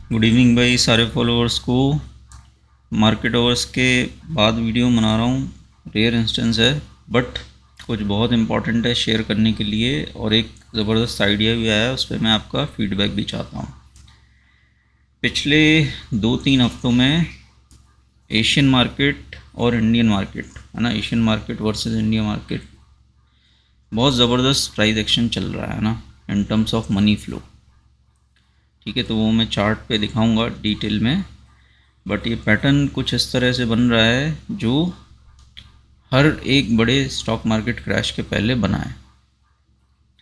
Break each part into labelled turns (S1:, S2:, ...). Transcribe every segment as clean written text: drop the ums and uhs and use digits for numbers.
S1: Good evening भाई सारे followers को। मार्केट आवर्स के बाद वीडियो बना रहा हूँ। रेयर इंस्टेंस है बट कुछ बहुत इंपॉर्टेंट है शेयर करने के लिए, और एक ज़बरदस्त आइडिया भी आया है, उस पर मैं आपका फीडबैक भी चाहता हूँ। पिछले 2-3 हफ्तों में एशियन मार्केट और इंडियन मार्केट, है ना, Asian market versus India market, बहुत ज़बरदस्त प्राइस एक्शन चल रहा है ना, in terms of money flow. ठीक है, तो वो मैं चार्ट पे दिखाऊंगा डिटेल में, बट ये पैटर्न कुछ इस तरह से बन रहा है जो हर एक बड़े स्टॉक मार्केट क्रैश के पहले बना है।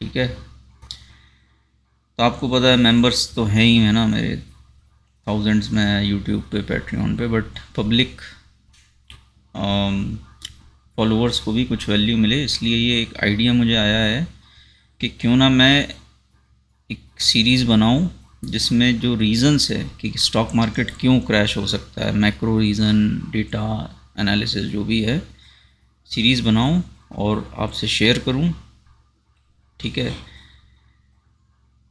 S1: ठीक है, तो आपको पता है मेंबर्स तो हैं ही, है ना, मेरे थाउजेंड्स में है यूट्यूब पे, पैट्रियन पे, बट पब्लिक फॉलोअर्स को भी कुछ वैल्यू मिले, इसलिए ये एक आइडिया मुझे आया है कि क्यों ना मैं एक सीरीज़ बनाऊं जिसमें जो रीज़न्स है कि स्टॉक मार्केट क्यों क्रैश हो सकता है, मैक्रो रीज़न, डेटा एनालिसिस जो भी है, सीरीज़ बनाऊं और आपसे शेयर करूं। ठीक है,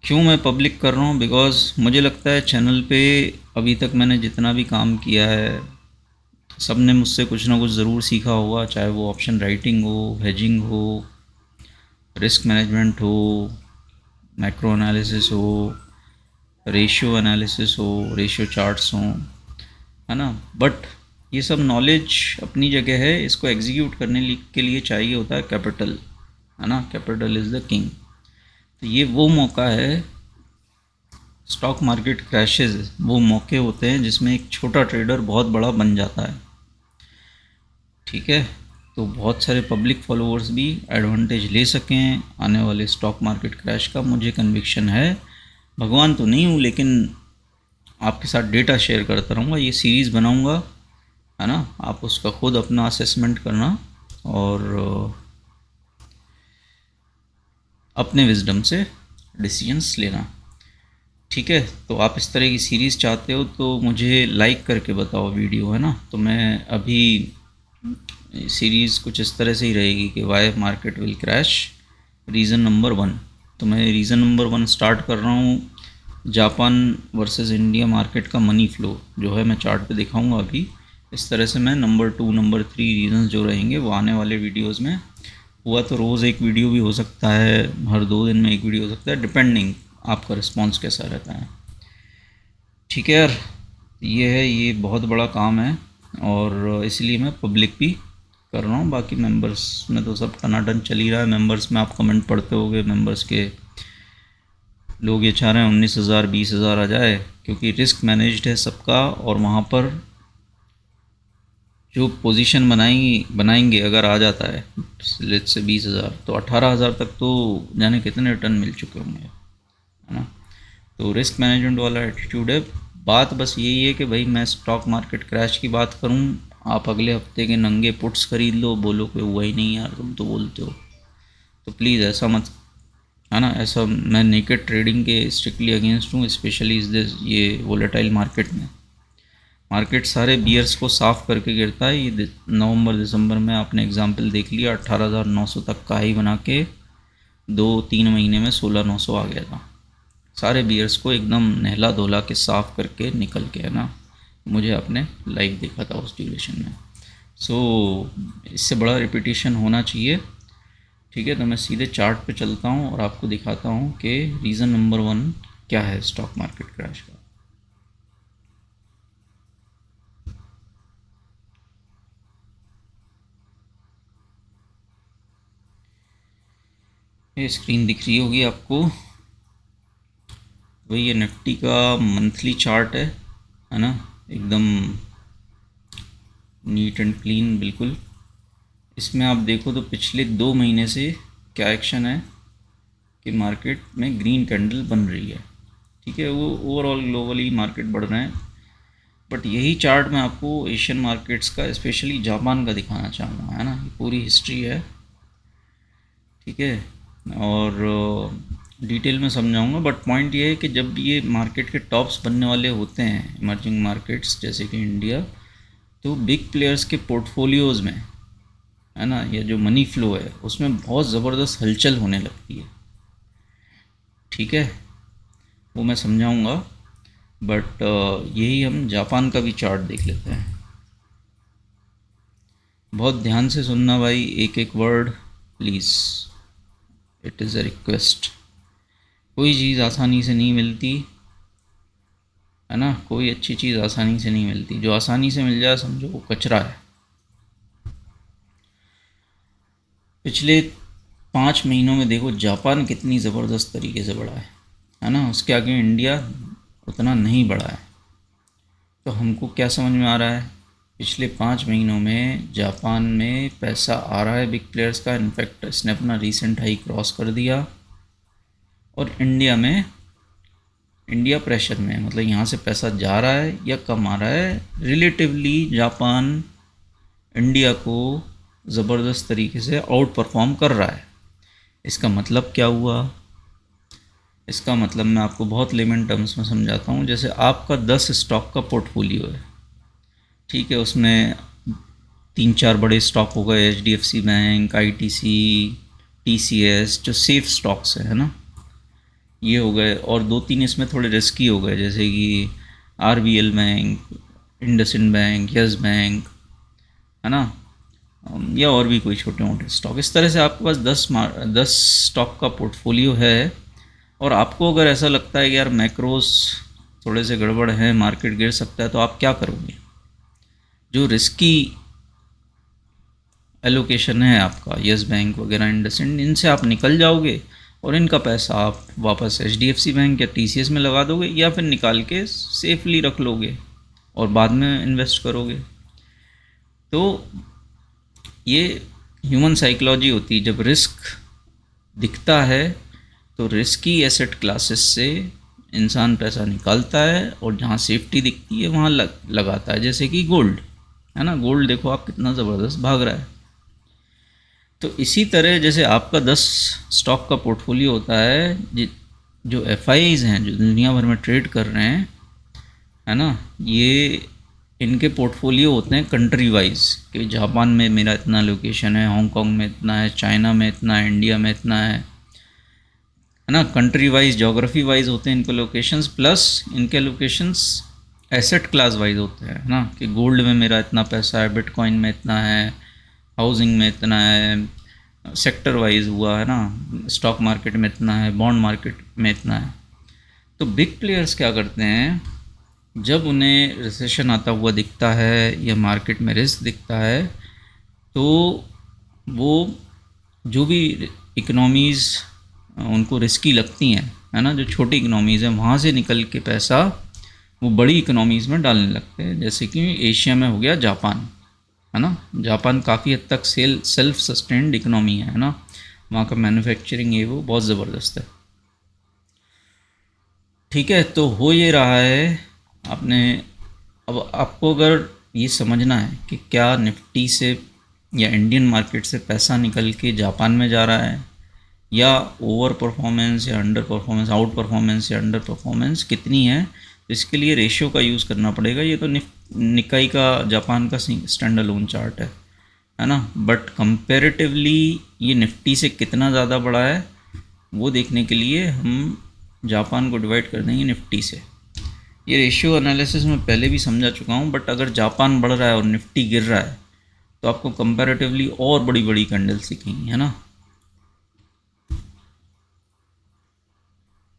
S1: क्यों मैं पब्लिक कर रहा हूं? बिकॉज़ मुझे लगता है चैनल पे अभी तक मैंने जितना भी काम किया है, सब ने मुझसे कुछ ना कुछ ज़रूर सीखा होगा, चाहे वो ऑप्शन राइटिंग हो, हेजिंग हो, रिस्क मैनेजमेंट हो, मैक्रो एनालिसिस हो, रेशियो एनालिसिस हो, रेशियो चार्ट्स हों, है ना। बट ये सब नॉलेज अपनी जगह है, इसको एग्जीक्यूट करने के लिए चाहिए होता है कैपिटल, है ना। Capital is the king. तो ये वो मौका है, स्टॉक मार्केट क्रैशेस वो मौके होते हैं जिसमें एक छोटा ट्रेडर बहुत बड़ा बन जाता है। ठीक है, तो बहुत सारे पब्लिक फॉलोअर्स भी एडवांटेज ले सकें आने वाले स्टॉक मार्केट क्रैश का, मुझे कन्विक्शन है। भगवान तो नहीं हूँ, लेकिन आपके साथ डेटा शेयर करता रहूँगा, ये सीरीज़ बनाऊँगा, है ना। आप उसका खुद अपना असेसमेंट करना और अपने विजडम से डिसीजंस लेना। ठीक है, तो आप इस तरह की सीरीज़ चाहते हो तो मुझे लाइक करके बताओ वीडियो, है ना। तो मैं अभी सीरीज़ कुछ इस तरह से ही रहेगी कि why market will crash, reason number 1। तो मैं रीज़न नंबर 1 स्टार्ट कर रहा हूँ। जापान वर्सेस इंडिया मार्केट का मनी फ्लो जो है मैं चार्ट पे दिखाऊंगा अभी। इस तरह से मैं नंबर 2, नंबर 3 रीजंस जो रहेंगे वो आने वाले वीडियोस में, हुआ तो रोज़ एक वीडियो भी हो सकता है, हर 2 दिन में एक वीडियो हो सकता है, डिपेंडिंग आपका रिस्पांस कैसा रहता है। ठीक है यार, ये है, ये बहुत बड़ा काम है और इसलिए मैं पब्लिक भी कर रहा हूँ। बाकी मेंबर्स में तो सब टनाटन चल ही रहा है। मेंबर्स में आप कमेंट पढ़ते होगे, मेंबर्स के लोग ये चाह रहे हैं 19,000 20,000 आ जाए, क्योंकि रिस्क मैनेज्ड है सबका, और वहाँ पर जो पोजीशन बनाएंगे अगर आ जाता है लेट्स से 20,000, तो 18,000 तक तो जाने कितने रिटर्न मिल चुके होंगे, है ना। तो रिस्क मैनेजमेंट वाला एटीट्यूड है। बात बस यही है कि भाई मैं स्टॉक मार्केट क्रैश की बात करूं, आप अगले हफ्ते के नंगे पुट्स खरीद लो, बोलो कि हुआ ही नहीं यार, तुम तो बोलते हो, तो प्लीज़ ऐसा मत, है ना। ऐसा, मैं नेकेड ट्रेडिंग के स्ट्रिक्टली अगेंस्ट हूँ, स्पेशली इस दिस ये वोलेटाइल मार्केट में। मार्केट सारे बियर्स को साफ़ करके गिरता है। ये नवंबर दिसंबर में आपने एग्जांपल देख लिया, 18,900 तक का हाई बना के 2-3 महीने में 16,900 आ गया था। सारे बियर्स को एकदम नहला धोला के साफ़ करके निकल के, है ना। मुझे आपने लाइव देखा था उस ड्यूरेशन में। सो इससे बड़ा रिपीटिशन होना चाहिए। ठीक है, तो मैं सीधे चार्ट पे चलता हूँ और आपको दिखाता हूँ कि रीज़न नंबर 1 क्या है स्टॉक मार्केट क्रैश का। ये स्क्रीन दिख रही होगी आपको, वही ये निफ्टी का मंथली चार्ट है ना, एकदम नीट एंड क्लीन बिल्कुल। इसमें आप देखो तो पिछले 2 महीने से क्या एक्शन है कि मार्केट में ग्रीन कैंडल बन रही है। ठीक है, वो ओवरऑल ग्लोबली मार्केट बढ़ रहे हैं, बट यही चार्ट मैं आपको एशियन मार्केट्स का, स्पेशली जापान का दिखाना चाहूँगा, है ना। ये पूरी हिस्ट्री है, ठीक है, और डिटेल में समझाऊंगा। बट पॉइंट ये है कि जब ये मार्केट के टॉप्स बनने वाले होते हैं इमर्जिंग मार्केट्स जैसे कि इंडिया, तो बिग प्लेयर्स के पोर्टफोलियोज़ में, है ना, या जो मनी फ्लो है उसमें बहुत ज़बरदस्त हलचल होने लगती है। ठीक है, वो मैं समझाऊंगा। बट यही हम जापान का भी चार्ट देख लेते हैं। बहुत ध्यान से सुनना भाई, एक एक word please, it is a request. कोई चीज़ आसानी से नहीं मिलती है ना, कोई अच्छी चीज़ आसानी से नहीं मिलती। जो आसानी से मिल जाए समझो वो कचरा है। पिछले 5 महीनों में देखो जापान कितनी ज़बरदस्त तरीके से बढ़ा है ना, उसके आगे इंडिया उतना नहीं बढ़ा है। तो हमको क्या समझ में आ रहा है, पिछले 5 महीनों में जापान में पैसा आ रहा है बिग प्लेयर्स का, इनफैक्ट इसने अपना रीसेंट हाई क्रॉस कर दिया। और इंडिया प्रेशर में, मतलब यहाँ से पैसा जा रहा है या कम आ रहा है। रिलेटिवली जापान इंडिया को ज़बरदस्त तरीके से आउट परफॉर्म कर रहा है। इसका मतलब क्या हुआ, इसका मतलब मैं आपको बहुत लेमन टर्म्स में समझाता हूँ। जैसे आपका 10 स्टॉक का पोर्टफोलियो है, ठीक है, उसमें 3-4 बड़े स्टॉक हो गए, HDFC बैंक, ITC, TCS, जो सेफ स्टॉक्स है ना, ये हो गए। और 2-3 इसमें थोड़े रिस्की हो गए, जैसे कि RBL bank, IndusInd bank, yes bank, है ना, या और भी कोई छोटे मोटे स्टॉक। इस तरह से आपके पास 10 स्टॉक का पोर्टफोलियो है। और आपको अगर ऐसा लगता है कि यार मैक्रोस थोड़े से गड़बड़ हैं, मार्केट गिर सकता है, तो आप क्या करोगे, जो रिस्की एलोकेशन है आपका, यस बैंक वगैरह, इंडसइंड, इनसे आप निकल जाओगे और इनका पैसा आप वापस HDFC बैंक या TCS में लगा दोगे, या फिर निकाल के सेफली रख लोगे और बाद में इन्वेस्ट करोगे। तो ये ह्यूमन साइकोलॉजी होती है, जब रिस्क दिखता है तो रिस्की एसेट क्लासेस से इंसान पैसा निकालता है, और जहाँ सेफ्टी दिखती है वहाँ लगाता है। जैसे कि गोल्ड है ना, गोल्ड देखो आप कितना ज़बरदस्त भाग रहा है। तो इसी तरह जैसे आपका 10 स्टॉक का पोर्टफोलियो होता है, जो FIs हैं जो दुनिया भर में ट्रेड कर रहे हैं, है ना, ये इनके पोर्टफोलियो होते हैं कंट्री वाइज, कि जापान में मेरा इतना लोकेशन है, हांगकांग में इतना है, चाइना में इतना है, इंडिया में इतना है ना। कंट्री वाइज, जोग्राफी वाइज होते हैं इनके लोकेशंस, प्लस इनके लोकेशंस एसेट क्लास वाइज होते हैं, है ना, कि गोल्ड में मेरा इतना पैसा है, बिटकॉइन में इतना है, हाउसिंग में इतना है, सेक्टर वाइज हुआ है ना, स्टॉक मार्केट में इतना है, बॉन्ड मार्केट में इतना है। तो बिग प्लेयर्स क्या करते हैं, जब उन्हें रिसेशन आता हुआ दिखता है या मार्केट में रिस्क दिखता है, तो वो जो भी इकोनॉमीज़ उनको रिस्की लगती हैं, है ना, जो छोटी इकोनॉमीज़ हैं, वहाँ से निकल के पैसा वो बड़ी इकोनॉमीज़ में डालने लगते हैं। जैसे कि एशिया में हो गया जापान, है ना, जापान काफ़ी हद तक सेल्फ सस्टेन्ड इकोनॉमी है ना, वहाँ का मैन्युफैक्चरिंग ये वो बहुत ज़बरदस्त है। ठीक है, तो हो ये रहा है आपने। अब आपको अगर ये समझना है कि क्या निफ्टी से या इंडियन मार्केट से पैसा निकल के जापान में जा रहा है, या ओवर परफॉर्मेंस या अंडर परफॉर्मेंस, आउट परफॉर्मेंस या अंडर परफॉर्मेंस कितनी है, तो इसके लिए रेशियो का यूज़ करना पड़ेगा। ये तो निकाई का जापान का स्टैंड अलोन चार्ट है ना, बट कंपैरेटिवली ये निफ्टी से कितना ज़्यादा बड़ा है वो देखने के लिए हम जापान को डिवाइड कर देंगे निफ्टी से। ये रेशियो एनालिसिस में पहले भी समझा चुका हूँ, बट अगर जापान बढ़ रहा है और निफ्टी गिर रहा है तो आपको कंपैरेटिवली और बड़ी बड़ी कैंडल्स दिखेंगी, है ना।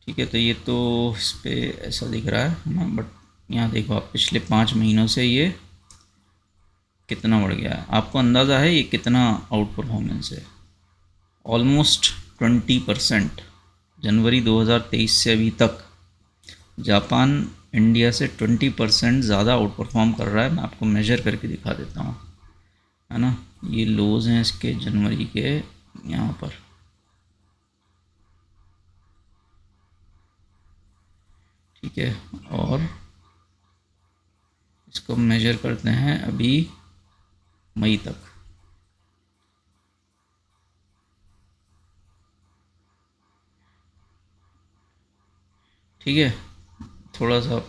S1: ठीक है, तो ये तो इस पर ऐसा दिख रहा है ना, बट यहाँ देखो आप पिछले 5 महीनों से ये कितना बढ़ गया है, आपको अंदाज़ा है ये कितना आउट परफॉर्मेंस है। ऑलमोस्ट 20%। जनवरी 2023 से अभी तक जापान इंडिया से 20% ज़्यादा आउट परफॉर्म कर रहा है। मैं आपको मेजर करके दिखा देता हूँ, है ना, ये लोज हैं इसके जनवरी के यहाँ पर। ठीक है, और इसको मेजर करते हैं अभी मई तक। ठीक है, थोड़ा सा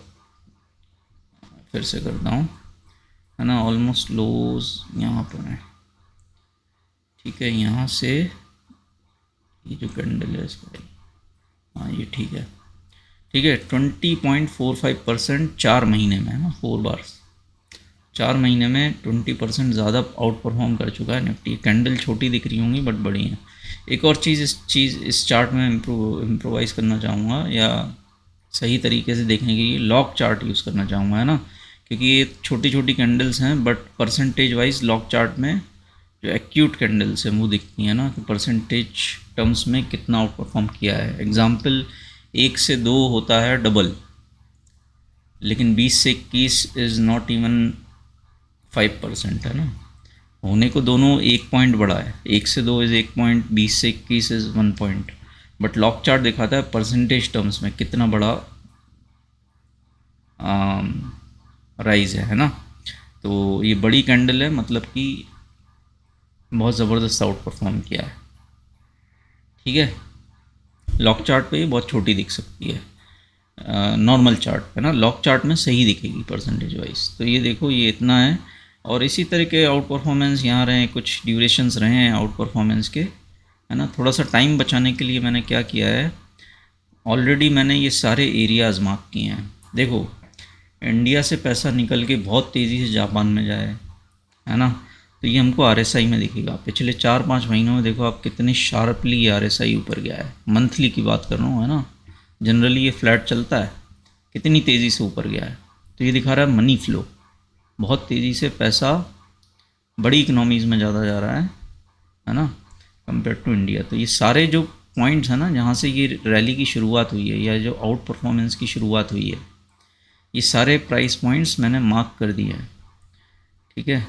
S1: फिर से करता हूँ, है ना, ऑलमोस्ट लोज यहाँ पर है। ठीक है, यहाँ से ये जो कैंडल है इसका, हाँ ये ठीक है। ठीक है, 20.45% 4 महीने में है ना, 4 बार 4 महीने में 20% ज़्यादा आउट परफॉर्म कर चुका है निफ्टी। कैंडल छोटी दिख रही होंगी बट बड़ी हैं। एक और चीज़ इस चार्ट में इम्प्रोवाइज़ करना चाहूँगा, या सही तरीके से देखने के लिए लॉक चार्ट यूज़ करना चाहूँगा, है ना, क्योंकि ये छोटी छोटी कैंडल्स हैं but percentage wise lock chart में जो एक्यूट कैंडल्स हैं वो दिखती हैं ना, कि परसेंटेज टर्म्स में कितना आउट परफॉर्म किया है। एग्जाम्पल 1 से 2 होता है डबल, लेकिन 20 से 21 इज़ नॉट इवन 5%, है ना। होने को दोनों 1 पॉइंट बड़ा है, 1 से 2 इज़ 1 पॉइंट, 20 से 21 is 1 point, but lock chart दिखाता है परसेंटेज टर्म्स में कितना बड़ा राइज है ना। तो ये बड़ी कैंडल है, मतलब कि बहुत ज़बरदस्त आउट परफॉर्म किया है। ठीक है, लॉक चार्ट पे ये बहुत छोटी दिख सकती है, नॉर्मल चार्ट पे ना, लॉक चार्ट में सही दिखेगी परसेंटेज वाइज। तो ये देखो ये इतना है, और इसी तरह के आउट परफॉर्मेंस यहाँ रहे, कुछ ड्यूरेशंस रहे हैं आउट परफॉर्मेंस के, है ना। थोड़ा सा टाइम बचाने के लिए मैंने क्या किया है, ऑलरेडी मैंने ये सारे एरियाज़ मार्क किए हैं। देखो इंडिया से पैसा निकल के बहुत तेज़ी से जापान में जाए, है ना, तो ये हमको आरएसआई में दिखेगा। पिछले 4-5 महीनों में देखो आप कितनी शार्पली ये आरएसआई ऊपर गया है। मंथली की बात कर रहा हूँ, है ना, जनरली ये फ्लैट चलता है, कितनी तेज़ी से ऊपर गया है। तो ये दिखा रहा है मनी फ्लो, बहुत तेज़ी से पैसा बड़ी इकनॉमीज़ में ज़्यादा जा रहा है ना, कंपेयर टू इंडिया। तो ये सारे जो पॉइंट्स हैं ना, जहाँ से ये रैली की शुरुआत हुई है या जो आउट परफॉर्मेंस की शुरुआत हुई है, ये सारे प्राइस पॉइंट्स मैंने मार्क कर दिए हैं। ठीक है,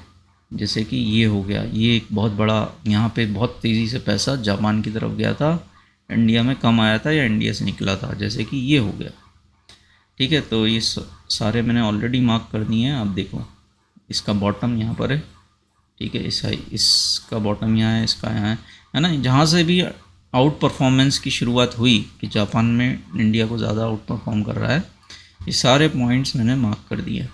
S1: जैसे कि ये हो गया, ये एक बहुत बड़ा, यहाँ पे बहुत तेज़ी से पैसा जापान की तरफ गया था, इंडिया में कम आया था या इंडिया से निकला था, जैसे कि ये हो गया। ठीक है, तो ये सारे मैंने ऑलरेडी मार्क कर दिए हैं। अब देखो इसका बॉटम यहाँ पर है, ठीक है, इसका बॉटम यहाँ है, इसका यहाँ है ना। जहाँ से भी आउट परफॉर्मेंस की शुरुआत हुई कि जापान में इंडिया को ज़्यादा आउट परफॉर्म कर रहा है, ये सारे पॉइंट्स मैंने मार्क कर दिए।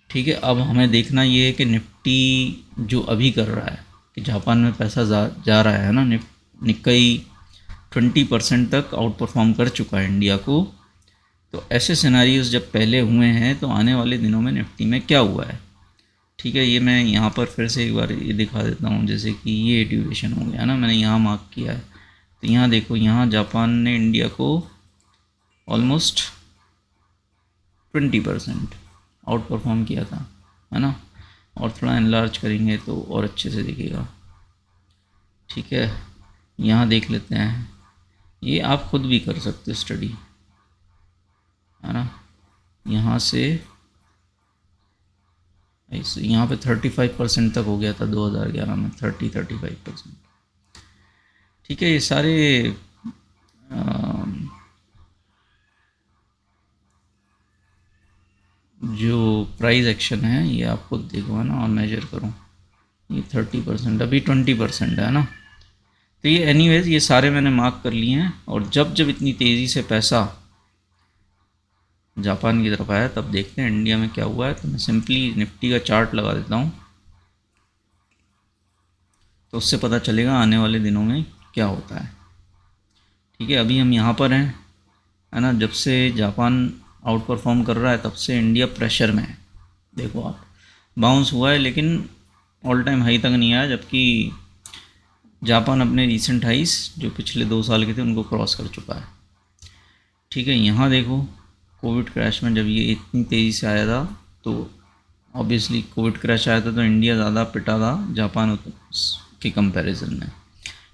S1: ठीक है, अब हमें देखना ये है कि निफ्टी जो अभी कर रहा है कि जापान में पैसा जा रहा है ना, निक्कई 20% तक आउट परफॉर्म कर चुका है इंडिया को। तो ऐसे सिनारियोज जब पहले हुए हैं तो आने वाले दिनों में निफ्टी में क्या हुआ है। ठीक है, ये मैं यहाँ पर फिर से एक बार ये दिखा देता हूँ, जैसे कि ये ड्यूरेशन हो गया ना, मैंने यहाँ मार्क किया है। तो यहाँ देखो, यहाँ जापान ने इंडिया को ऑलमोस्ट 20% आउट परफॉर्म किया था, है ना। और थोड़ा एनलार्ज करेंगे तो और अच्छे से दिखेगा। ठीक है, यहाँ देख लेते हैं, ये आप खुद भी कर सकते हो स्टडी, है ना। यहाँ से यहाँ पे 35% तक हो गया था 2011 में, 35%। ठीक है, ये सारे जो प्राइस एक्शन है ये आप खुद देखो, है ना, और मेजर करो। ये 30%, अभी 20% है ना। तो ये एनीवेज ये सारे मैंने मार्क कर लिए हैं, और जब जब इतनी तेज़ी से पैसा जापान की तरफ आया तब देखते हैं इंडिया में क्या हुआ है। तो मैं सिंपली निफ्टी का चार्ट लगा देता हूँ, तो उससे पता चलेगा आने वाले दिनों में क्या होता है। ठीक है, अभी हम यहाँ पर हैं, है ना। जब से जापान आउट परफॉर्म कर रहा है तब से इंडिया प्रेशर में है। देखो आप, बाउंस हुआ है लेकिन ऑल टाइम हाई तक नहीं आया, जबकि जापान अपने रीसेंट हाइस जो पिछले 2 साल के थे उनको क्रॉस कर चुका है। ठीक है, यहाँ देखो कोविड क्रैश में जब ये इतनी तेज़ी से आया था, तो ऑब्वियसली कोविड क्रैश आया था तो इंडिया ज़्यादा पिटा था जापान के कंपैरिजन में।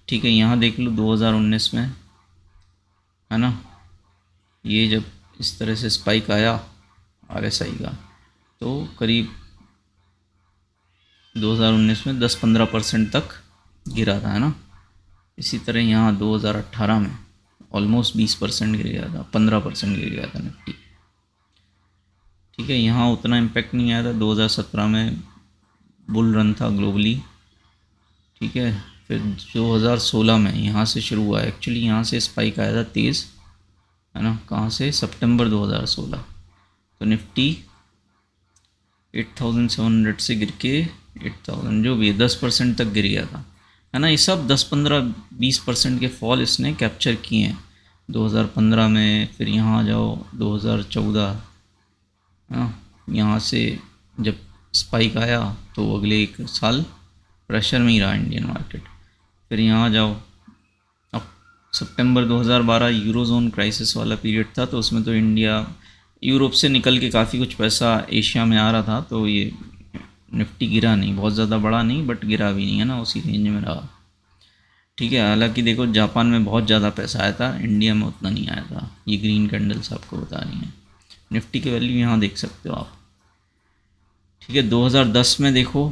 S1: ठीक है, यहाँ देख लो 2019 में, है ना, ये जब इस तरह से स्पाइक आया आरएसआई का, तो करीब 2019 में 10-15% तक गिरा था, है ना। इसी तरह यहाँ 2018 में ऑलमोस्ट 20% गिर गया था, 15% गिर गया था निफ्टी। ठीक है, यहाँ उतना इम्पेक्ट नहीं आया था। 2017 में बुल रन था ग्लोबली। ठीक है, फिर 2016 में यहाँ से शुरू हुआ, एक्चुअली यहाँ से स्पाइक आया था तेज़, है ना, कहाँ से, सितंबर 2016। तो निफ्टी 8700 से गिर के 8000 जो भी 10% तक गिर गया था, है ना। ये सब 10-15-20% के फॉल इसने कैप्चर किए हैं। 2015 में, फिर यहाँ आ जाओ 2014, हाँ, यहाँ से जब स्पाइक आया तो अगले एक साल प्रेशर में ही रहा इंडियन मार्केट। फिर यहाँ आ जाओ, अब सितंबर 2012 यूरोजोन क्राइसिस वाला पीरियड था, तो उसमें तो इंडिया यूरोप से निकल के काफ़ी कुछ पैसा एशिया में आ रहा था, तो ये निफ्टी गिरा नहीं, बहुत ज़्यादा बड़ा नहीं बट गिरा भी नहीं, है ना, उसी रेंज में रहा। ठीक है, हालांकि देखो जापान में बहुत ज़्यादा पैसा आया था, इंडिया में उतना नहीं आया था। ये ग्रीन कैंडल्स आपको बता रही हैं। निफ्टी की वैल्यू यहाँ देख सकते हो आप। ठीक है, 2010 में देखो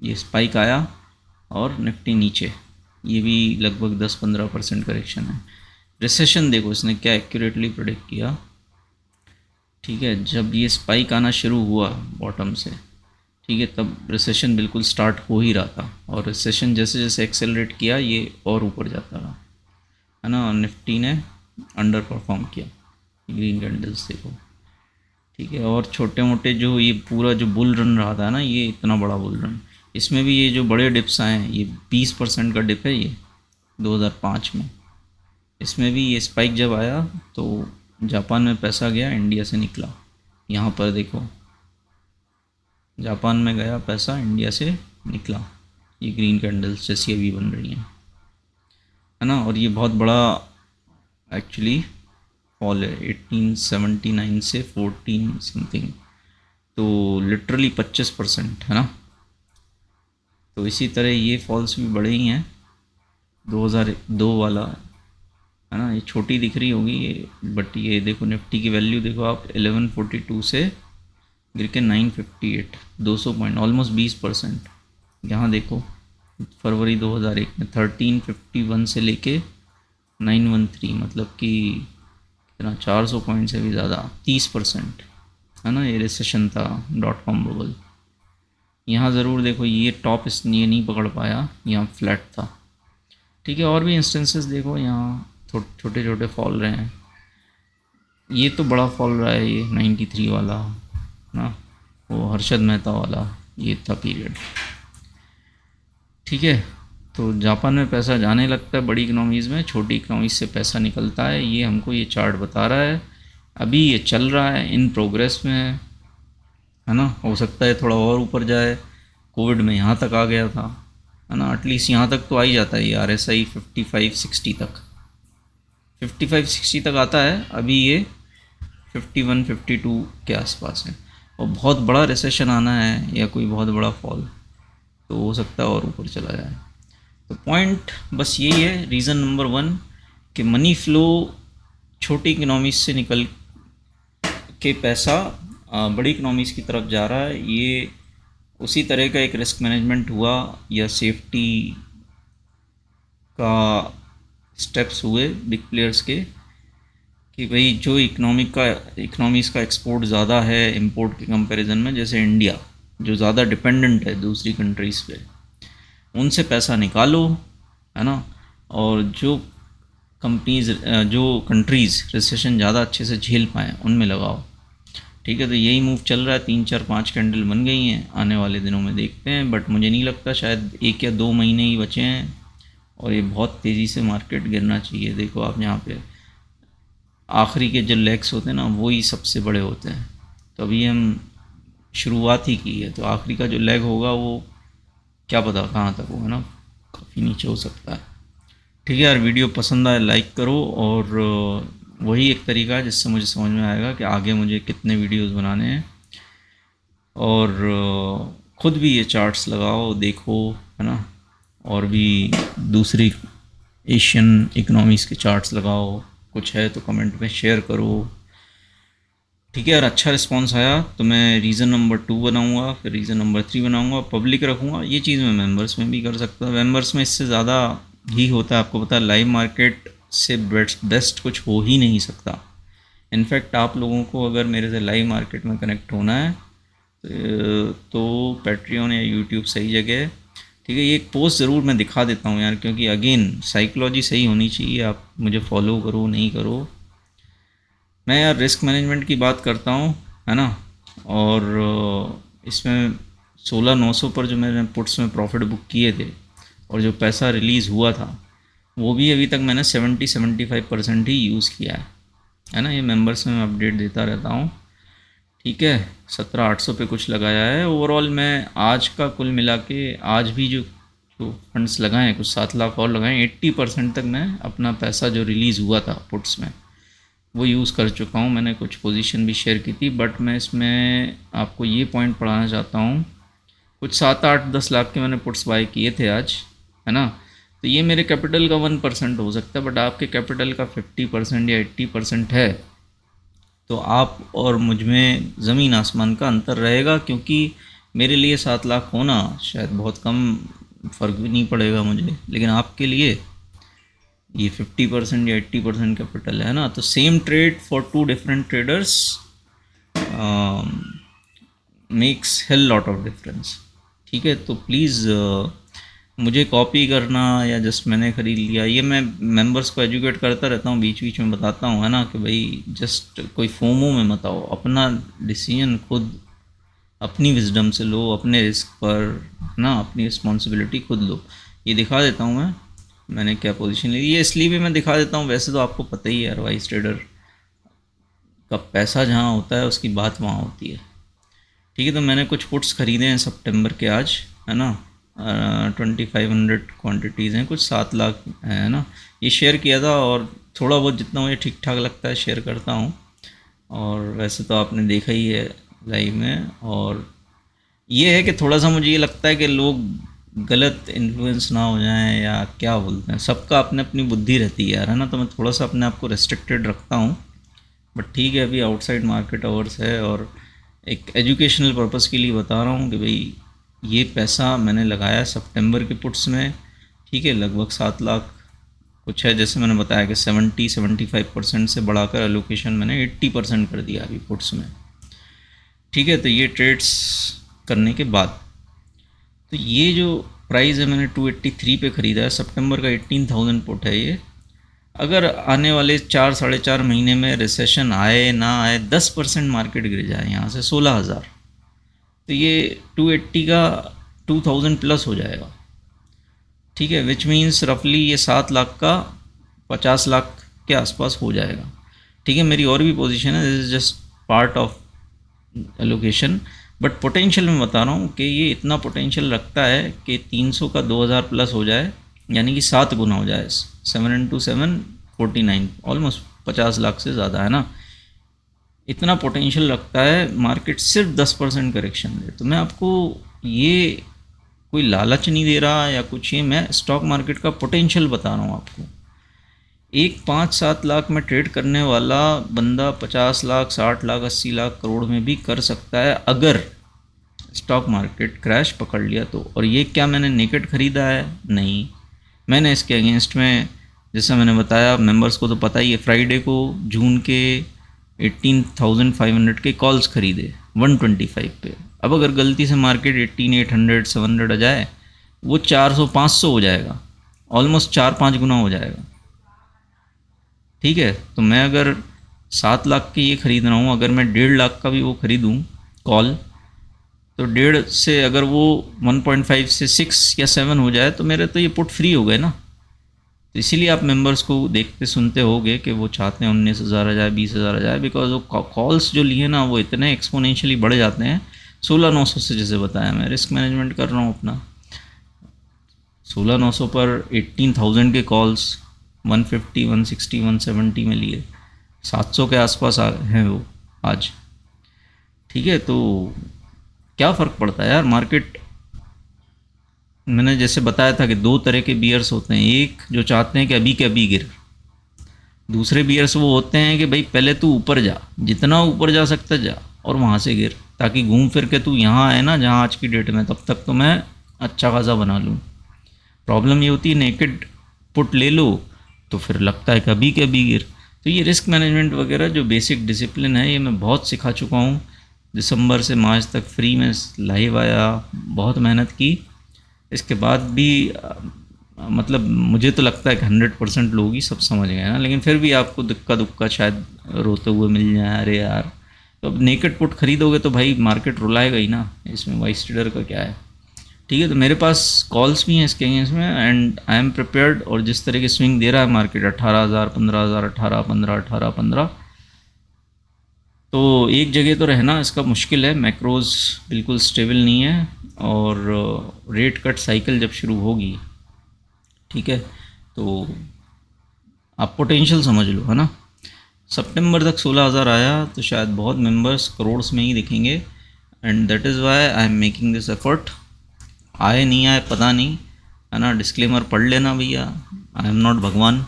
S1: ये स्पाइक आया और निफ्टी नीचे, ये भी लगभग 10-15% करेक्शन है। रिसेशन देखो इसने क्या एक्यूरेटली प्रेडिक्ट किया। ठीक है, जब ये स्पाइक आना शुरू हुआ बॉटम से, ठीक है, तब रिसेशन बिल्कुल स्टार्ट हो ही रहा था, और रिसेशन जैसे जैसे एक्सेलरेट किया ये और ऊपर जाता रहा, है ना, और निफ्टी ने अंडर परफॉर्म किया। ग्रीन कैंडल्स देखो। ठीक है, और छोटे मोटे जो ये पूरा जो बुल रन रहा था ना, ये इतना बड़ा बुल रन, इसमें भी ये जो बड़े डिप्स आए हैं, ये 20% का डिप है ये 2005 में। इसमें भी ये स्पाइक जब आया तो जापान में पैसा गया, इंडिया से निकला। यहाँ पर देखो, जापान में गया पैसा, इंडिया से निकला। ये ग्रीन कैंडल्स जैसी अभी बन रही हैं, है ना, और ये बहुत बड़ा एक्चुअली फॉल है 1879 से 14 समथिंग, तो लिटरली 25%, है ना। तो इसी तरह ये फॉल्स भी बड़े ही हैं। 2002 वाला, है ना, ये छोटी दिख रही होगी ये, बट ये देखो निफ्टी की वैल्यू देखो आप, 1142 से गिर के 958, 200 पॉइंट, ऑलमोस्ट 20%। यहाँ देखो फरवरी 2001 में 1351 से लेके 913, मतलब कि कितना, 400 पॉइंट से भी ज़्यादा, 30%, है ना। ये रिसेशन था .com बबल। यहाँ ज़रूर देखो ये टॉप ये नहीं पकड़ पाया, यहाँ फ्लैट था। ठीक है, और भी इंस्टेंसेस देखो, यहाँ छोटे छोटे फॉल रहे हैं। ये तो बड़ा फॉल रहा है, ये 93 वाला ना, वो हर्षद मेहता वाला, ये था पीरियड। ठीक है, तो जापान में पैसा जाने लगता है बड़ी इकनॉमीज़ में, छोटी इकनॉमीज़ से पैसा निकलता है, ये हमको ये चार्ट बता रहा है। अभी ये चल रहा है, इन प्रोग्रेस में है ना, हो सकता है थोड़ा और ऊपर जाए। कोविड में यहाँ तक आ गया था, है ना, एटलीस्ट यहाँ तक तो आ ही जाता है ये RSI 55-60 तक, 55-60 तक आता है। अभी ये 51-52 के आसपास है, और बहुत बड़ा रिसेशन आना है या कोई बहुत बड़ा फॉल तो हो सकता है और ऊपर चला जाए। तो पॉइंट बस यही है, रीज़न नंबर 1 कि मनी फ़्लो छोटी इकनॉमीज से निकल के पैसा बड़ी इकनॉमीज़ की तरफ जा रहा है। ये उसी तरह का एक रिस्क मैनेजमेंट हुआ या सेफ्टी का स्टेप्स हुए बिग प्लेयर्स के, कि भाई जो इकनॉमीज़ का एक्सपोर्ट ज़्यादा है इंपोर्ट के कंपैरिजन में, जैसे इंडिया जो ज़्यादा डिपेंडेंट है दूसरी कंट्रीज़ पे, उनसे पैसा निकालो, है ना, और जो कंट्रीज़ रिसेशन ज़्यादा अच्छे से झेल पाएँ उनमें लगाओ। ठीक है, तो यही मूव चल रहा है, 3-4-5 कैंडल बन गई हैं, आने वाले दिनों में देखते हैं, बट मुझे नहीं लगता, शायद 1 या 2 महीने ही बचे हैं और ये बहुत तेज़ी से मार्केट गिरना चाहिए। देखो आप यहाँ पे आखिरी के जो लेग्स होते हैं ना, वही सबसे बड़े होते हैं, तो अभी हम शुरुआत ही की है, तो आखिरी का जो लेग होगा वो क्या पता कहाँ तक हो, है ना, काफ़ी नीचे हो सकता है। ठीक है यार, वीडियो पसंद आए लाइक करो, और वही एक तरीका है जिससे मुझे समझ में आएगा कि आगे मुझे कितने वीडियोस बनाने हैं, और ख़ुद भी ये चार्ट्स लगाओ देखो, है ना, और भी दूसरी एशियन इकनॉमीज़ के चार्ट्स लगाओ, कुछ है तो कमेंट में शेयर करो। ठीक है यार, अच्छा रिस्पांस आया तो मैं रीज़न नंबर 2 बनाऊंगा, फिर रीज़न नंबर 3 बनाऊंगा, पब्लिक रखूंगा। ये चीज़ मैं मेंबर्स में भी कर सकता हूँ, मेंबर्स में इससे ज़्यादा ही होता है, आपको पता है, लाइव मार्केट से बेस्ट कुछ हो ही नहीं सकता। इनफैक्ट आप लोगों को अगर मेरे से लाइव मार्केट में कनेक्ट होना है तो पैट्रियन या यूट्यूब सही जगह है। ठीक है, ये एक पोस्ट ज़रूर मैं दिखा देता हूँ यार, क्योंकि अगेन साइकोलॉजी सही होनी चाहिए, आप मुझे फॉलो करो नहीं करो। मैं यार रिस्क मैनेजमेंट की बात करता हूँ, है ना, और इसमें 16,900 पर जो मैंने पुट्स में प्रॉफिट बुक किए थे और जो पैसा रिलीज़ हुआ था, वो भी अभी तक मैंने 70-75% ही यूज़ किया है ना। ये मेंबर्स में मैं अपडेट देता रहता हूँ। ठीक है, 17,800 पे कुछ लगाया है। ओवरऑल मैं आज का कुल मिला के आज भी जो जो फंड्स लगाए हैं, कुछ 7 लाख और लगाए, 80% तक मैं अपना पैसा जो रिलीज़ हुआ था पुट्स में वो यूज़ कर चुका हूँ। मैंने कुछ पोजीशन भी शेयर की थी, बट मैं इसमें आपको ये पॉइंट पढ़ाना चाहता हूँ। कुछ 7-8-10 लाख के मैंने पुट्स बाय किए थे आज, है ना। तो ये मेरे कैपिटल का 1% हो सकता है, बट आपके कैपिटल का 50% या 80% है, तो आप और मुझ में ज़मीन आसमान का अंतर रहेगा। क्योंकि मेरे लिए 7 लाख होना शायद बहुत कम, फ़र्क भी नहीं पड़ेगा मुझे, लेकिन आपके लिए ये 50% या 80% कैपिटल है ना। तो same trade for two different traders makes hell lot of difference. ठीक है, तो प्लीज़ मुझे कॉपी करना या जस्ट मैंने ख़रीद लिया, ये मैं मेंबर्स को एजुकेट करता रहता हूँ, बीच बीच में बताता हूँ, है ना, कि भाई जस्ट कोई फोमो में मत आओ, अपना डिसीजन खुद अपनी विजडम से लो, अपने रिस्क पर, है ना, अपनी रिस्पॉन्सिबिलिटी खुद लो। ये दिखा देता हूँ मैंने क्या पोजीशन ली। ये इसलिए भी मैं दिखा देता हूँ, वैसे तो आपको पता ही है यार, वाइस ट्रेडर का पैसा जहाँ होता है उसकी बात वहाँ होती है। ठीक है, तो मैंने कुछ पुट्स ख़रीदे हैं सितंबर के आज, है ना। 2500 क्वांटिटीज़ हैं, कुछ 7 लाख है ना। ये शेयर किया था, और थोड़ा बहुत जितना मुझे ठीक ठाक लगता है शेयर करता हूँ। और वैसे तो आपने देखा ही है लाइव में। और ये है कि थोड़ा सा मुझे ये लगता है कि लोग गलत इन्फ्लुएंस ना हो जाएं, या क्या बोलते हैं, सबका अपने अपनी बुद्धि रहती है यार, है ना। तो मैं थोड़ा सा अपने आप को रेस्ट्रिक्टेड रखता हूँ, बट ठीक है, अभी आउटसाइड मार्केट आवर्स है, और एक एजुकेशनल पर्पस के लिए बता रहा हूँ कि भाई ये पैसा मैंने लगाया सितंबर के पुट्स में। ठीक है, लगभग 7 लाख कुछ है, जैसे मैंने बताया कि 70-75% से बढ़ाकर एलोकेशन मैंने 80% कर दिया अभी पुट्स में। ठीक है, तो ये ट्रेड्स करने के बाद, तो ये जो प्राइस है मैंने 283 पे ख़रीदा है, सितंबर का 18,000 पुट है ये। अगर आने वाले 4-4.5 महीने में रिसेशन आए ना आए, 10% मार्केट गिर जाए यहाँ से 16,000, तो ये 280 का 2000 प्लस हो जाएगा। ठीक है, विच मीन्स रफली ये 7 लाख का 50 लाख के आसपास हो जाएगा। ठीक है, मेरी और भी पोजीशन है, this is just part of allocation, but potential में बता रहा हूँ कि ये इतना पोटेंशियल रखता है कि 300 का 2000 प्लस हो जाए, यानी कि 7 गुना हो जाए। 7 × 7 49, ऑलमोस्ट 50 लाख से ज़्यादा, है ना। इतना पोटेंशियल रखता है मार्केट, सिर्फ 10% करेक्शन दे। तो मैं आपको ये कोई लालच नहीं दे रहा या कुछ, ये मैं स्टॉक मार्केट का पोटेंशियल बता रहा हूँ आपको। एक 5-7 लाख में ट्रेड करने वाला बंदा 50 लाख, 60 लाख, 80 लाख, करोड़ में भी कर सकता है, अगर स्टॉक मार्केट क्रैश पकड़ लिया तो। और ये क्या मैंने नेकेड ख़रीदा है? नहीं, मैंने इसके अगेंस्ट में, जैसा मैंने बताया, मेंबर्स को तो पता ही है, फ्राइडे को जून के 18,500 के कॉल्स खरीदे 125 पे। अब अगर गलती से मार्केट 18,800, 700 आ जाए, वो 400-500 हो जाएगा, ऑलमोस्ट 4-5 गुना हो जाएगा। ठीक है, तो मैं अगर 7 लाख के ये ख़रीद रहा हूँ, अगर मैं 1.5 लाख का भी वो ख़रीदूँ कॉल, तो 1.5 से अगर वो 1.5 से 6 या 7 हो जाए, तो मेरे तो ये पुट फ्री हो गए ना। तो इसीलिए आप मेंबर्स को देखते सुनते होगे कि वो चाहते हैं 19,000 आ जाए, 20,000 आ जाए, बिकॉज वो कॉल्स जो लिए ना वो इतने एक्सपोनेंशियली बढ़ जाते हैं। 16,900 से, जैसे बताया, मैं रिस्क मैनेजमेंट कर रहा हूँ अपना, 16,900 पर 18,000 के कॉल्स 150, 160, 170 में लिए, 700 के आसपास हैं वो आज। ठीक है, तो क्या फ़र्क पड़ता है यार मार्केट। मैंने जैसे बताया था कि 2 तरह के बियर्स होते हैं, एक जो चाहते हैं कि अभी के अभी गिर, दूसरे बियर्स वो होते हैं कि भाई पहले तू ऊपर जा, जितना ऊपर जा सकता जा, और वहाँ से गिर, ताकि घूम फिर के तू यहाँ आए ना जहाँ आज की डेट में, तब तक तो मैं अच्छा खासा बना लूँ। प्रॉब्लम ये होती है नेकेड पुट ले लो तो फिर लगता है कभी कभी गिर। तो ये रिस्क मैनेजमेंट वगैरह जो बेसिक डिसिप्लिन है, ये मैं बहुत सिखा चुका हूँ। दिसंबर से मार्च तक फ्री में लाइव आया, बहुत मेहनत की, इसके बाद भी मतलब मुझे तो लगता है कि 100% लोग ही सब समझ गए ना, लेकिन फिर भी आपको दुक्का दुक्का शायद रोते हुए मिल जाए, अरे यार। तो अब नेकेड पुट खरीदोगे तो भाई मार्केट रुलाएगा ही ना, इसमें वाइस ट्रेडर का क्या है। ठीक है, तो मेरे पास कॉल्स भी हैं इसके अगेंस्ट में एंड आई एम प्रिपेयर्ड। और जिस तरह की स्विंग दे रहा है मार्केट 18,000, 15,000, 18, 15, 18, 15, तो एक जगह तो रहना इसका मुश्किल है। मैक्रोज बिल्कुल स्टेबल नहीं है और रेट कट साइकिल जब शुरू होगी, ठीक है, तो आप पोटेंशियल समझ लो, है ना। सितंबर तक 16,000 आया तो शायद बहुत मेंबर्स करोड़्स में ही दिखेंगे and that is why I am making this effort. आए नहीं आए पता नहीं, है ना। डिस्क्लेमर पढ़ लेना भैया, आई एम नॉट भगवान,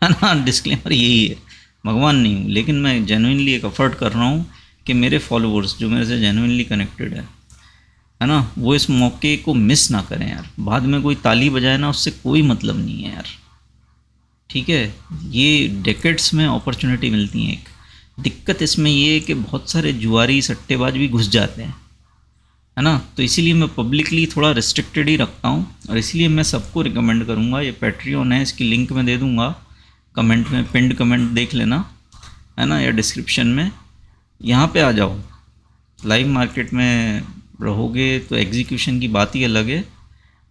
S1: है ना। डिस्क्लेमर यही है, भगवान नहीं हूँ, लेकिन मैं जेनुइनली एक एफर्ट कर रहा हूँ कि मेरे फॉलोअर्स जो मेरे से जेनुइनली कनेक्टेड है ना, वो इस मौके को मिस ना करें यार। बाद में कोई ताली बजाए ना, उससे कोई मतलब नहीं है यार, ठीक है। ये डेकेड्स में अपॉर्चुनिटी मिलती है। एक दिक्कत इसमें ये है कि बहुत सारे जुआरी सट्टेबाज भी घुस जाते हैं, है ना। तो इसीलिए मैं पब्लिकली थोड़ा रिस्ट्रिक्टेड ही रखता हूँ और इसीलिए मैं सबको रिकमेंड करूँगा, ये पैट्रियन है, इसकी लिंक मैं दे दूँगा कमेंट में, पिंड कमेंट देख लेना, है ना, या डिस्क्रिप्शन में। यहाँ पे आ जाओ, लाइव मार्केट में रहोगे तो एग्जीक्यूशन की बात ही अलग है,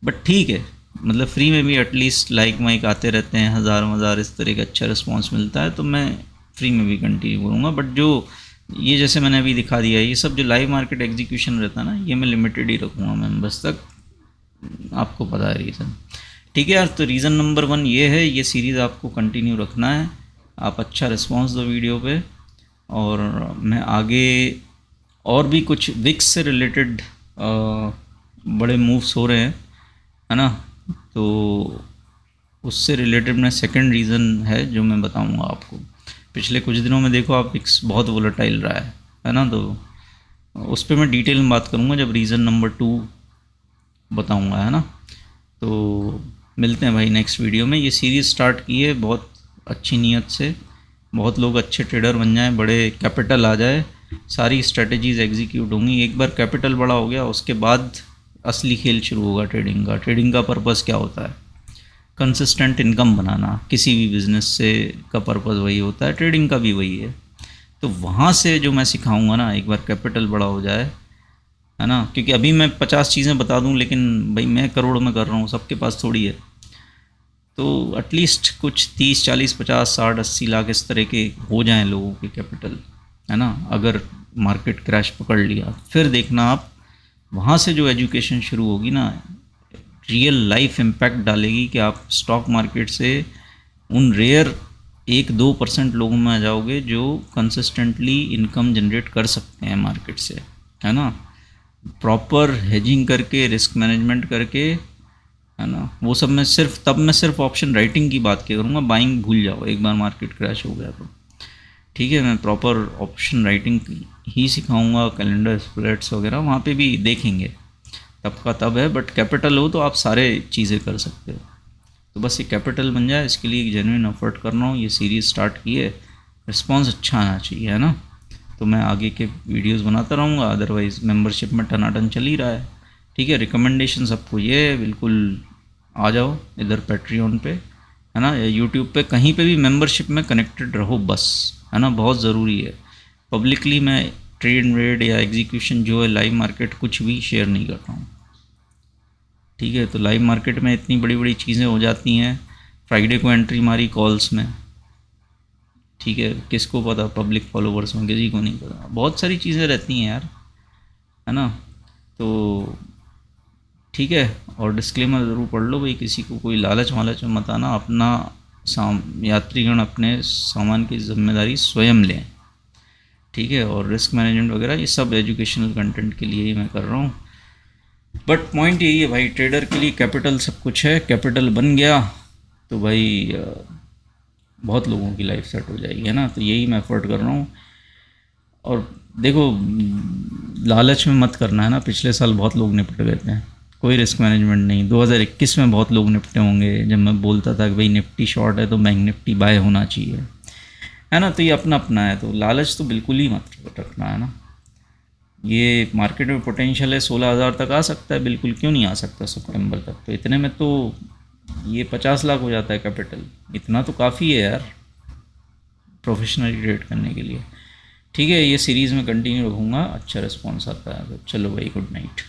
S1: बट ठीक है, मतलब फ्री में भी एटलीस्ट लाइक माइक आते रहते हैं, हज़ार इस तरह का अच्छा रिस्पांस मिलता है, तो मैं फ्री में भी कंटिन्यू करूँगा। बट जो ये जैसे मैंने अभी दिखा दिया है, ये सब जो लाइव मार्केट एग्जीक्यूशन रहता है ना, ये मैं लिमिटेड ही रखूँगा मेंबर्स तक, आपको पता है रीज़न, ठीक है यार। तो रीज़न नंबर 1 ये है, ये सीरीज़ आपको कंटिन्यू रखना है, आप अच्छा रिस्पॉन्स दो वीडियो पे। और मैं आगे और भी कुछ विक्स से रिलेटेड बड़े मूव्स हो रहे हैं, है ना, तो उससे रिलेटेड मैं सेकंड रीज़न है जो मैं बताऊंगा आपको। पिछले कुछ दिनों में देखो आप, विक्स बहुत वोलेटाइल रहा है ना, तो उस पर मैं डिटेल में बात करूंगा जब रीज़न नंबर 2 बताऊंगा, है ना। तो मिलते हैं भाई नेक्स्ट वीडियो में। ये सीरीज़ स्टार्ट की है बहुत अच्छी नीयत से, बहुत लोग अच्छे ट्रेडर बन जाएं, बड़े कैपिटल आ जाए, सारी स्ट्रेटजीज एग्जीक्यूट होंगी। एक बार कैपिटल बड़ा हो गया, उसके बाद असली खेल शुरू होगा ट्रेडिंग का। ट्रेडिंग का पर्पस क्या होता है? कंसिस्टेंट इनकम बनाना। किसी भी बिज़नेस से का पर्पस वही होता है, ट्रेडिंग का भी वही है। तो वहाँ से जो मैं सिखाऊंगा ना, एक बार कैपिटल बड़ा हो जाए, है ना, क्योंकि अभी मैं 50 चीज़ें बता दूं, लेकिन भाई मैं करोड़ में कर रहा हूँ, सबके पास थोड़ी है। तो एटलीस्ट कुछ 30, 40, 50, 60, 80 लाख इस तरह के हो जाएं लोगों के कैपिटल, है ना। अगर मार्केट क्रैश पकड़ लिया, फिर देखना आप, वहाँ से जो एजुकेशन शुरू होगी ना, रियल लाइफ इम्पैक्ट डालेगी कि आप स्टॉक मार्केट से उन रेयर 1-2% लोगों में आ जाओगे जो कंसिस्टेंटली इनकम जनरेट कर सकते हैं मार्केट से, है ना। प्रॉपर हेजिंग करके, रिस्क मैनेजमेंट करके, है ना। वो सब मैं सिर्फ ऑप्शन राइटिंग की बात करूँगा, बाइंग भूल जाओ एक बार मार्केट क्रैश हो गया तो, ठीक है। मैं प्रॉपर ऑप्शन राइटिंग ही सिखाऊंगा, कैलेंडर स्प्रेड्स वगैरह वहाँ पे भी देखेंगे, तब का तब है। बट कैपिटल हो तो आप सारे चीज़ें कर सकते हो। तो बस ये कैपिटल बन जाए, इसके लिए एक जेन्युइन एफर्ट कर रहा हूँ। ये सीरीज़ स्टार्ट की है, रिस्पॉन्स अच्छा आना चाहिए, है ना। तो मैं आगे के वीडियोस बनाता रहूँगा, अदरवाइज़ मेंबरशिप में टनाटन चल ही रहा है, ठीक है। रिकमेंडेशन सबको ये है, बिल्कुल आ जाओ इधर पैट्रियन पे, है ना, या यूट्यूब पे, कहीं पे भी मेंबरशिप में कनेक्टेड रहो बस, है ना, बहुत ज़रूरी है। पब्लिकली मैं ट्रेड व्रेड या एग्जीक्यूशन जो है लाइव मार्केट कुछ भी शेयर नहीं करता हूँ, ठीक है। तो लाइव मार्केट में इतनी बड़ी बड़ी चीज़ें हो जाती हैं। फ्राइडे को एंट्री मारी कॉल्स में, ठीक है, किसको पता, पब्लिक फॉलोवर्स में किसी को नहीं पता, बहुत सारी चीज़ें रहती हैं यार, है ना। तो ठीक है, और डिस्क्लेमर ज़रूर पढ़ लो भाई, किसी को कोई लालच वालच मत आना, अपना यात्रीगण अपने सामान की जिम्मेदारी स्वयं लें, ठीक है। और रिस्क मैनेजमेंट वगैरह ये सब एजुकेशनल कंटेंट के लिए ही मैं कर रहा हूँ। बट पॉइंट यही है भाई, ट्रेडर के लिए कैपिटल सब कुछ है। कैपिटल बन गया तो भाई बहुत लोगों की लाइफ सेट हो जाएगी, है ना। तो यही मैं एफर्ट कर रहा हूँ। और देखो, लालच में मत करना, है ना। पिछले साल बहुत लोग निपट गए थे, कोई रिस्क मैनेजमेंट नहीं। 2021 में बहुत लोग निपटे होंगे जब मैं बोलता था कि भाई निफ्टी शॉर्ट है तो बैंक निफ्टी बाय होना चाहिए, है ना। तो ये अपना अपना है, तो लालच तो बिल्कुल ही मत रखना, है ना। ये मार्केट में पोटेंशियल है, 16,000 तक आ सकता है, बिल्कुल क्यों नहीं आ सकता सितंबर तक। तो इतने में तो ये 50 लाख हो जाता है कैपिटल, इतना तो काफ़ी है यार प्रोफेशनली ट्रेड करने के लिए, ठीक है। ये सीरीज़ में कंटिन्यू रखूँगा, अच्छा रिस्पॉन्स आता है तो चलो भाई, गुड नाइट।